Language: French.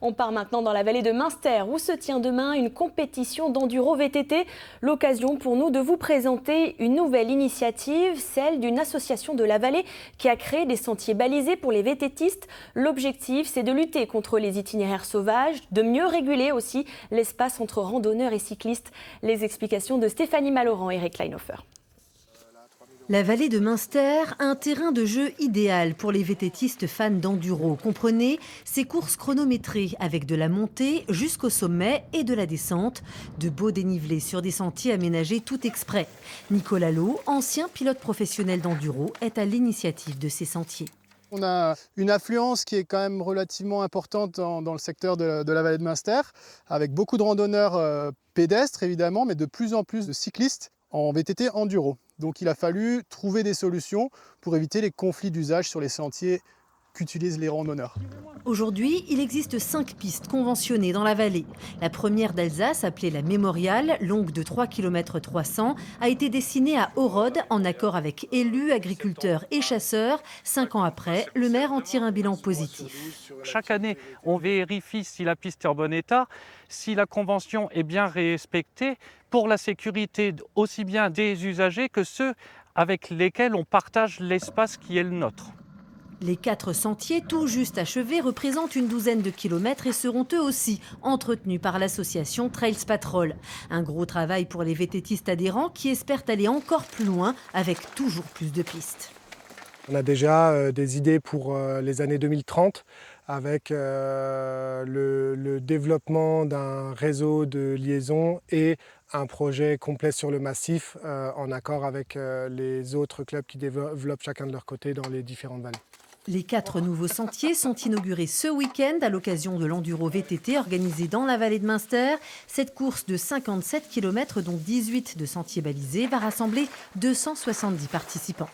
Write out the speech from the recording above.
On part maintenant dans la vallée de Münster où se tient demain une compétition d'enduro VTT. L'occasion pour nous de vous présenter une nouvelle initiative, celle d'une association de la vallée qui a créé des sentiers balisés pour les VTTistes. L'objectif, c'est de lutter contre les itinéraires sauvages, de mieux réguler aussi l'espace entre randonneurs et cyclistes. Les explications de Stéphanie Malorand et Eric Kleinhofer. La vallée de Münster, un terrain de jeu idéal pour les VTTistes fans d'enduro. Comprenez, ces courses chronométrées avec de la montée jusqu'au sommet et de la descente. De beaux dénivelés sur des sentiers aménagés tout exprès. Nicolas Lowe, ancien pilote professionnel d'enduro, est à l'initiative de ces sentiers. On a une affluence qui est quand même relativement importante dans le secteur de la vallée de Münster, avec beaucoup de randonneurs pédestres évidemment, mais de plus en plus de cyclistes en VTT enduro. Donc il a fallu trouver des solutions pour éviter les conflits d'usage sur les sentiers qu'utilisent les randonneurs. Aujourd'hui, il existe 5 pistes conventionnées dans la vallée. La première d'Alsace, appelée la Mémoriale, longue de 3,3 km, a été dessinée à Orode en accord avec élus, agriculteurs et chasseurs. 5 ans après, le maire en tire un bilan positif. Chaque année, on vérifie si la piste est en bon état, si la convention est bien respectée pour la sécurité aussi bien des usagers que ceux avec lesquels on partage l'espace qui est le nôtre. Les 4 sentiers, tout juste achevés, représentent une douzaine de kilomètres et seront eux aussi entretenus par l'association Trails Patrol. Un gros travail pour les VTTistes adhérents qui espèrent aller encore plus loin avec toujours plus de pistes. On a déjà des idées pour les années 2030 avec le développement d'un réseau de liaison et un projet complet sur le massif en accord avec les autres clubs qui développent chacun de leur côté dans les différentes vallées. Les 4 nouveaux sentiers sont inaugurés ce week-end à l'occasion de l'Enduro VTT organisé dans la vallée de Münster. Cette course de 57 km, dont 18 de sentiers balisés, va rassembler 270 participants.